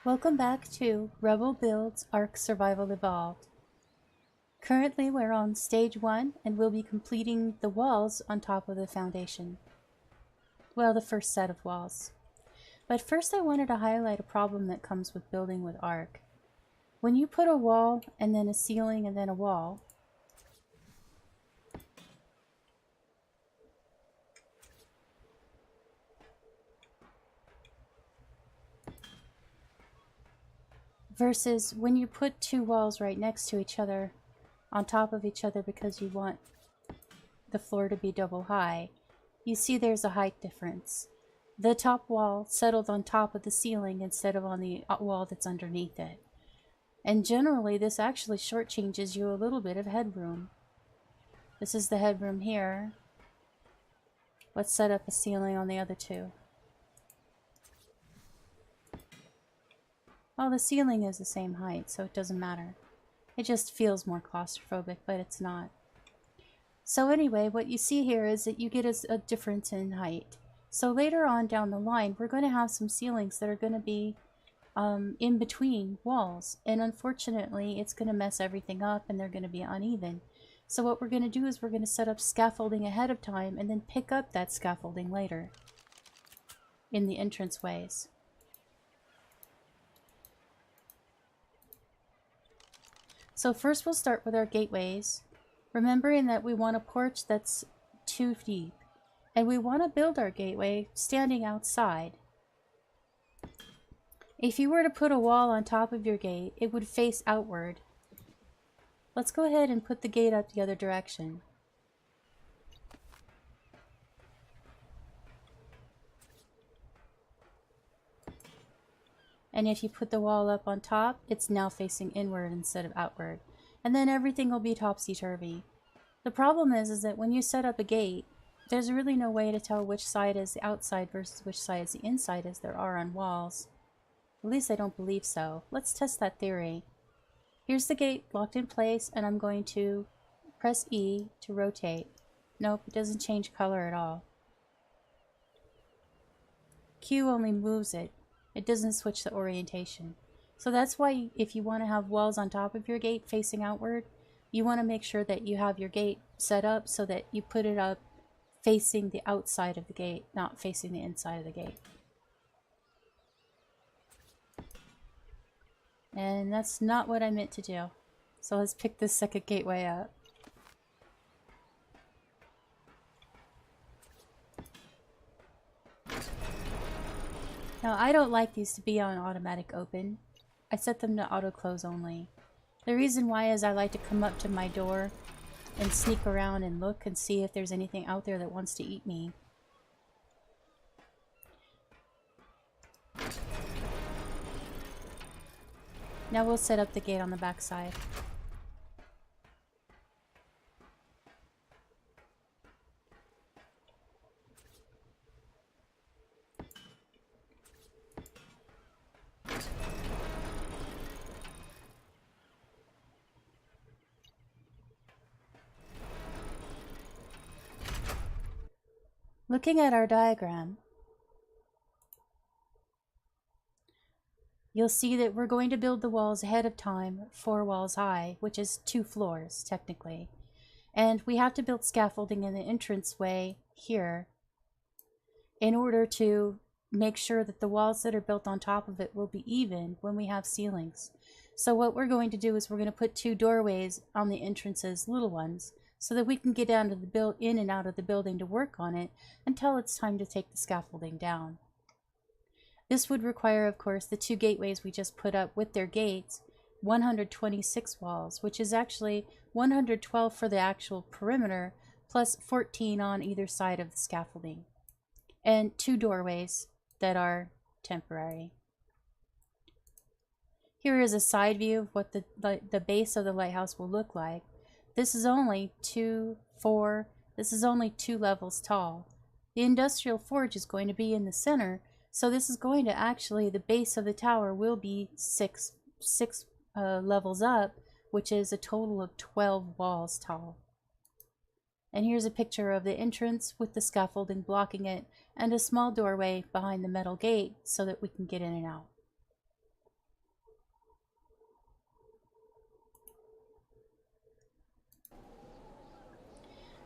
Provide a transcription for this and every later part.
Welcome back to Rebel Builds Ark Survival Evolved. Currently we're on stage 1 and we'll be completing the walls on top of the foundation. Well, the first set of walls. But first I wanted to highlight a problem that comes with building with Ark. When you put a wall and then a ceiling and then a wall, versus when you put two walls right next to each other, on top of each other because you want the floor to be double high, you see there's a height difference. The top wall settled on top of the ceiling instead of on the wall that's underneath it. And generally this actually shortchanges you a little bit of headroom. This is the headroom here. Let's set up a ceiling on the other two. Well, the ceiling is the same height, so it doesn't matter. It just feels more claustrophobic, but it's not. So anyway, what you see here is that you get a difference in height. So later on down the line, we're going to have some ceilings that are going to be in between walls. And unfortunately, it's going to mess everything up and they're going to be uneven. So what we're going to do is we're going to set up scaffolding ahead of time and then pick up that scaffolding later in the entranceways. So first we'll start with our gateways, remembering that we want a porch that's 2 deep, and we want to build our gateway standing outside. If you were to put a wall on top of your gate, it would face outward. Let's go ahead and put the gate up the other direction. And if you put the wall up on top, it's now facing inward instead of outward. And then everything will be topsy-turvy. The problem is that when you set up a gate, there's really no way to tell which side is the outside versus which side is the inside as there are on walls. At least I don't believe so. Let's test that theory. Here's the gate locked in place, and I'm going to press E to rotate. Nope, it doesn't change color at all. Q only moves it. It doesn't switch the orientation. So that's why if you want to have walls on top of your gate facing outward, you want to make sure that you have your gate set up so that you put it up facing the outside of the gate, not facing the inside of the gate. And that's not what I meant to do. So let's pick this second gateway up. Now, I don't like these to be on automatic open. I set them to auto close only. The reason why is I like to come up to my door and sneak around and look and see if there's anything out there that wants to eat me. Now we'll set up the gate on the back side. Looking at our diagram, you'll see that we're going to build the walls ahead of time 4 walls high, which is 2 floors technically. And we have to build scaffolding in the entranceway here in order to make sure that the walls that are built on top of it will be even when we have ceilings. So what we're going to do is we're going to put 2 doorways on the entrances, little ones, so that we can get down to the in and out of the building to work on it until it's time to take the scaffolding down. This would require, of course, the 2 gateways we just put up with their gates, 126 walls, which is actually 112 for the actual perimeter, plus 14 on either side of the scaffolding, and 2 doorways that are temporary. Here is a side view of what the base of the lighthouse will look like. This is only 2 levels tall. The industrial forge is going to be in the center, so this is going to actually, the base of the tower will be 6 levels up, which is a total of 12 walls tall. And here's a picture of the entrance with the scaffolding blocking it and a small doorway behind the metal gate so that we can get in and out.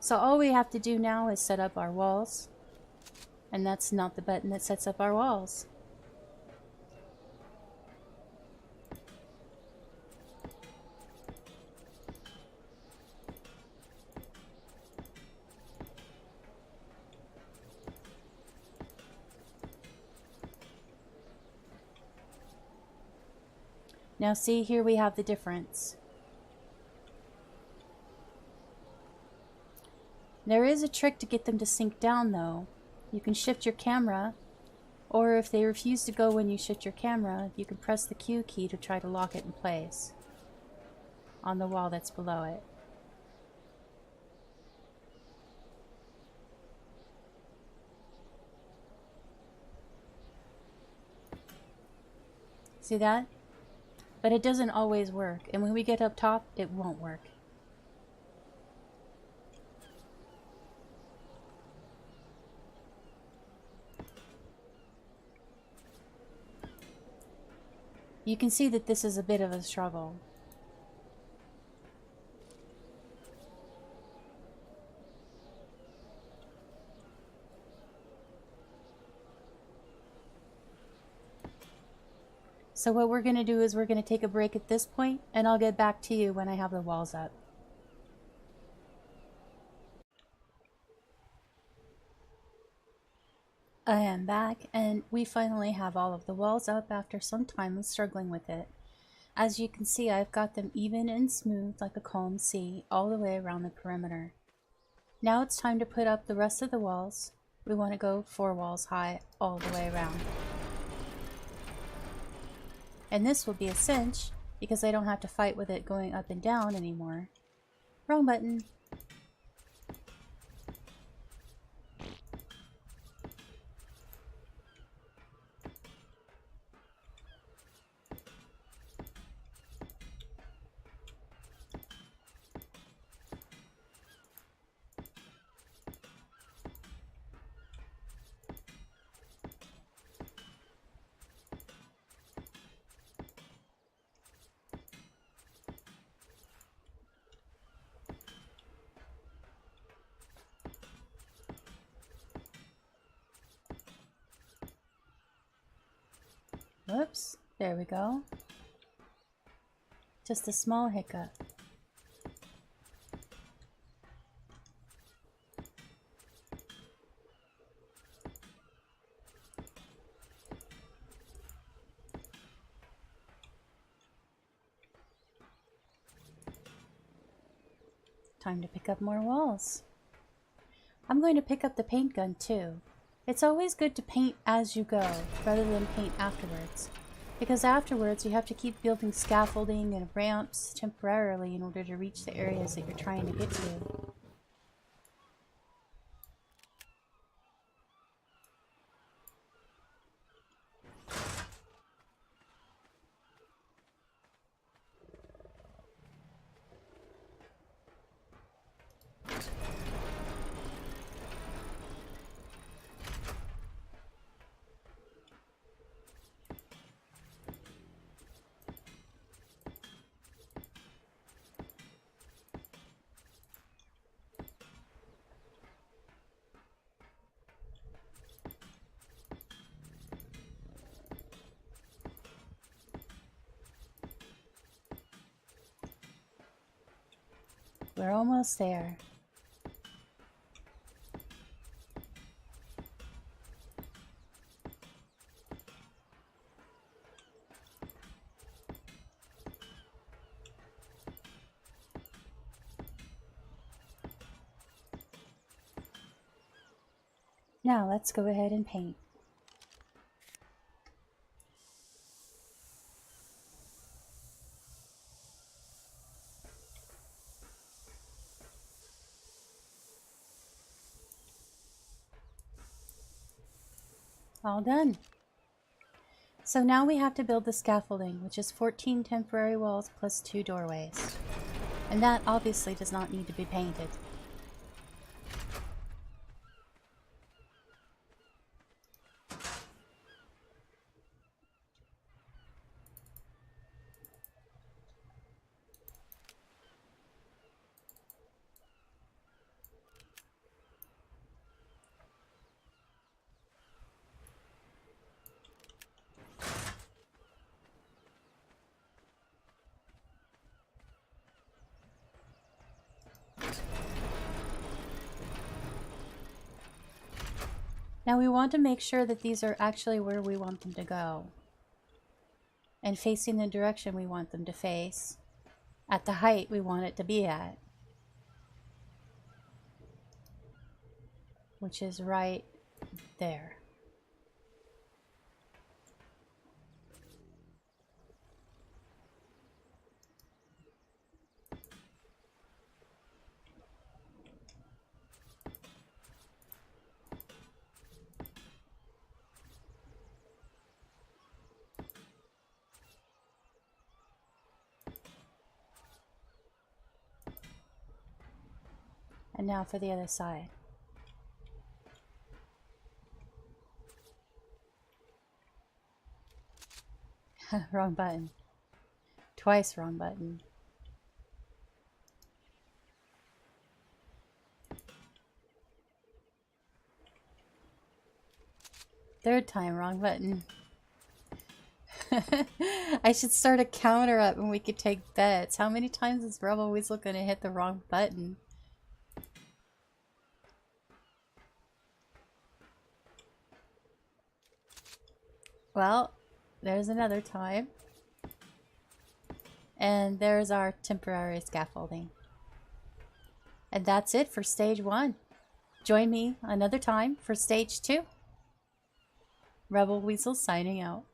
So all we have to do now is set up our walls. And that's not the button that sets up our walls. Now see, here we have the difference. There is a trick to get them to sink down though. You can shift your camera, or if they refuse to go when you shift your camera, you can press the Q key to try to lock it in place on the wall that's below it. See that? But it doesn't always work, and when we get up top, it won't work. You can see that this is a bit of a struggle. So what we're going to do is we're going to take a break at this point, and I'll get back to you when I have the walls up. I am back, and we finally have all of the walls up after some time of struggling with it. As you can see, I've got them even and smooth like a calm sea all the way around the perimeter. Now it's time to put up the rest of the walls. We want to go 4 walls high all the way around. And this will be a cinch because I don't have to fight with it going up and down anymore. Wrong button. Whoops, there we go. Just a small hiccup. Time to pick up more walls. I'm going to pick up the paint gun too. It's always good to paint as you go, rather than paint afterwards. Because afterwards you have to keep building scaffolding and ramps temporarily in order to reach the areas that you're trying to get to. We're almost there. Now let's go ahead and paint. All done. So now we have to build the scaffolding, which is 14 temporary walls plus 2 doorways. And that obviously does not need to be painted. Now we want to make sure that these are actually where we want them to go. And facing the direction we want them to face. At the height we want it to be at. Which is right there. And now for the other side. Wrong button. Twice wrong button. Third time wrong button. I should start a counter up and we could take bets. How many times is Rebelweasel gonna hit the wrong button? Well, there's another time. And there's our temporary scaffolding. And that's it for stage 1. Join me another time for stage 2. Rebelweasel signing out.